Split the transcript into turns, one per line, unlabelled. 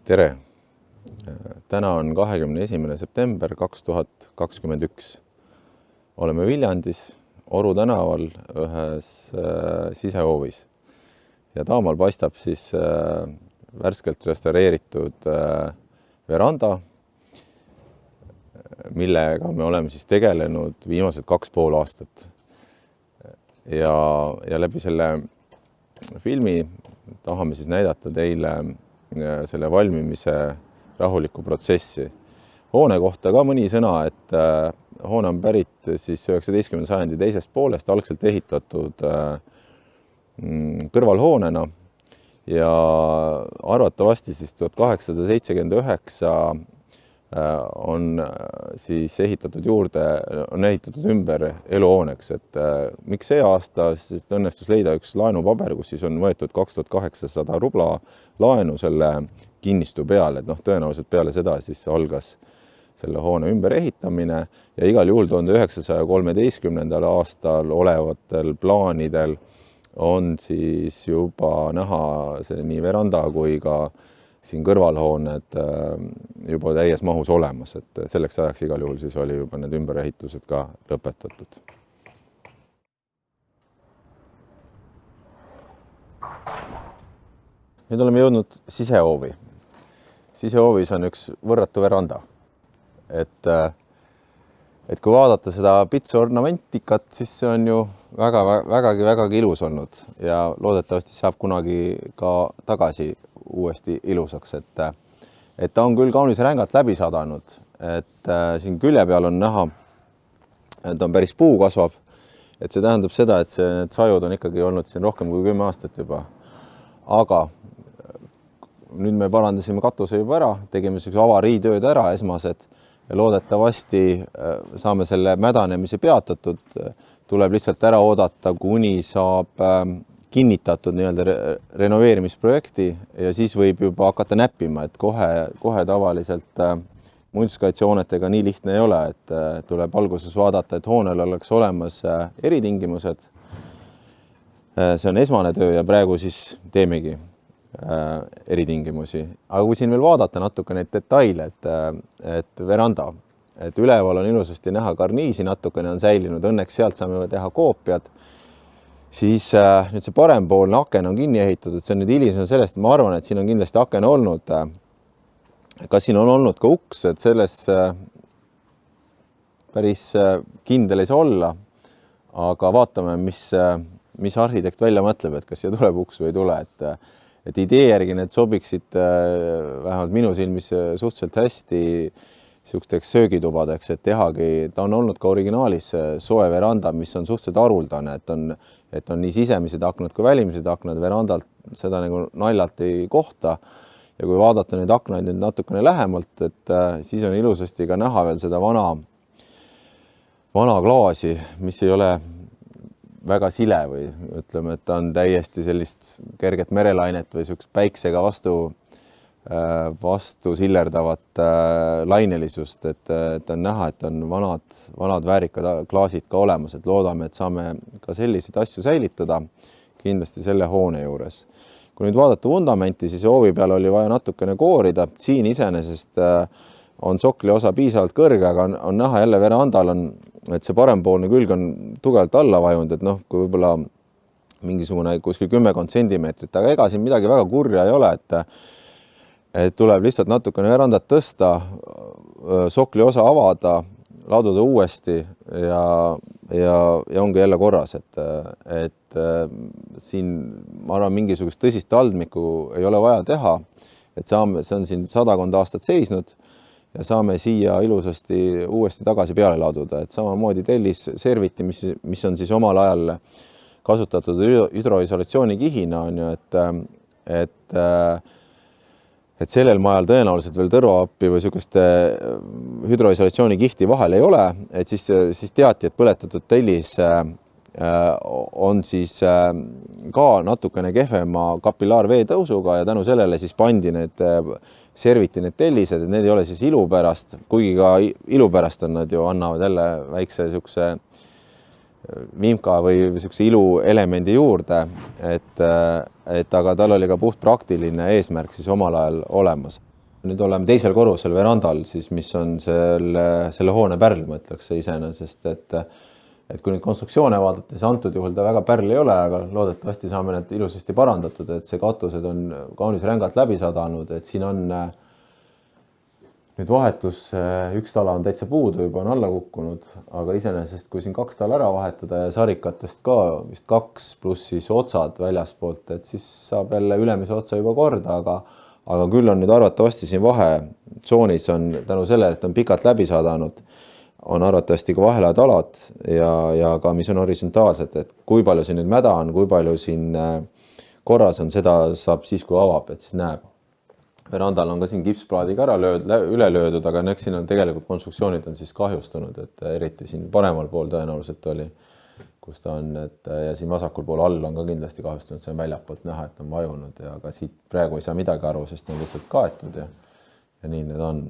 Tere! Täna on 21. september 2021. Oleme Viljandis Oru tänaval ühes sisehoovis. Ja taamal paistab siis värskelt restaureeritud veranda, millega me oleme siis tegelenud viimased 2,5 aastat. Ja läbi selle filmi tahame siis näidata teile selle valmimise rahuliku protsessi. Hoone kohta ka mõni sõna, et hoone on pärit siis 19. sajandi teisest poolest, algselt ehitatud kõrvalhoonena ja arvatavasti siis 1879 on siis ehitatud ümber eluhooneks, et miks see aasta, sest õnnestus leida üks laenupaber, kus siis on võetud 2800 rubla laenu selle kinnistu peale, et tõenäoliselt peale seda siis algas selle hoone ümber ehitamine ja igal juhul 1913. aastal olevatel plaanidel on siis juba näha see nii veranda kui ka siin kõrvalhooned juba täies mahus olemas, et selleks ajaks igal juhul siis oli juba need ümberehitused ka lõpetatud. Nüüd oleme jõudnud sisehoovi. Sisehoovis on üks võrratu veranda. Et kui vaadata seda pitsu ornamentikat, siis see on ju vägagi ilus olnud ja loodetavasti saab kunagi ka tagasi uuesti ilusaks, et ta on küll kaunis rängalt läbi sadanud, et siin külje peal on näha, et on päris puu kasvab, et see tähendab seda, et need sajud on ikkagi olnud siin rohkem kui 10 aastat juba. Aga nüüd me parandasime katuse juba ära, tegime avariitööd ära esmased ja loodetavasti saame selle mädanemise peatatud, tuleb lihtsalt ära oodata, kuni saab kinnitatud renoveerimisprojekti ja siis võib juba hakata näppima, et kohe tavaliselt muinsuskaitsehoonetega nii lihtne ei ole, et tuleb alguses vaadata, et hoonel oleks olemas eritingimused. See on esmane töö ja praegu siis teemegi eritingimusi. Aga kui siin veel vaadata natuke neid detaile, et veranda, et üleval on ilusasti näha karniisi, natukene on säilinud, õnneks sealt saame teha koopiad. Siis nüüd see parempoolne aken on kinni ehitatud, see on nüüd hilisem sellest, ma arvan, et siin on kindlasti aken olnud. Kas siin on olnud ka uks, et selles päris kindel ei saa olla, aga vaatame, mis arhitekt välja mõtleb, et kas siia tuleb uks või ei tule. Et idee järgi need sobiksid vähemalt minu silmis suhteliselt hästi sihukesteks söögitubadeks, et tehagi, ta on olnud ka originaalis soe veranda, mis on suhteliselt haruldane, et on nii sisemised aknad kui välimised aknad, verandalt seda nagu naljalt ei kohta. Ja kui vaadata neid aknaid nüüd natukene lähemalt, et siis on ilusasti ka näha veel seda vana klaasi, mis ei ole väga sile või ütleme, et ta on täiesti sellist kerget merelainet või sihukest päiksega vastu sillerdavat lainelisust, et on näha, et on vanad väärikad klaasid ka olemas, et loodame, et saame ka selliseid asju säilitada kindlasti selle hoone juures. Kui nüüd vaadata vundamenti, siis hoovi peal oli vaja natukene koorida. Siin iseenesest on sokli osa piisavalt kõrge, aga on näha jälle verandal on, et see parempoolne külg on tugevalt alla vajunud, et kui võib-olla mingisugune kuskil 10 sentimeetrit, aga ega siin midagi väga kurja ei ole, et tuleb lihtsalt natukene verandat tõsta, sokli osa avada, laduda uuesti ja ongi jälle korras, et siin ma arvan mingisugust tõsist taldmikku ei ole vaja teha, et see on siin 100 aastat seisnud ja saame siia ilusasti uuesti tagasi peale laduda, et samamoodi tellis serviti, mis on siis omal ajal kasutatud hüdroisolatsiooni kihina, on ju, et sellel majal tõenäoliselt veel tõrvaappi või sihukeste hüdroisolatsiooni kihti vahel ei ole, et siis teati, et põletatud tellis on siis ka natukene kehvema kapillaarvee tõusuga ja tänu sellele siis pandi need serviti need tellised, et need ei ole siis ilu pärast, kuigi ka ilu pärast on nad ju annavad jälle väikse sihukese vimka või sihukese iluelemendi juurde, et aga tal oli ka puht praktiline eesmärk siis omal ajal olemas. Nüüd oleme teisel korrusel verandal, siis mis on selle hoone pärl, ma ütleks iseenesest, et kui nüüd konstruktsioone vaadata, siis antud juhul ta väga pärl ei ole, aga loodetavasti saame need ilusasti parandatud, et see katused on kaunis rängalt läbi sadanud, et siin on nüüd vahetus, üks tala on täitsa puudu, juba on alla kukkunud, aga iseenesest, kui siin 2 tala ära vahetada ja sarikatest ka vist 2 pluss siis otsad väljaspoolt, et siis saab jälle ülemise otsa juba korda, aga küll on nüüd arvatavasti siin vahetsoonis on tänu sellele, et on pikalt läbi sadanud, on arvatavasti ka vahelaad alad ja ka mis on horisontaalsed, et kui palju siin nüüd mäda on, kui palju siin korras on, seda saab siis, kui avab, et siis näeb. Verandal on ka siin kipsplaadiga üle löödud, aga eks siin on tegelikult konstruktsioonid on siis kahjustunud, et eriti siin paremal pool tõenäoliselt oli, kus ta on, ja siin vasakul pool all on ka kindlasti kahjustunud, see on väljapoolt näha, et on vajunud ja ka siit praegu ei saa midagi aru, sest on lihtsalt kaetud ja nii need on.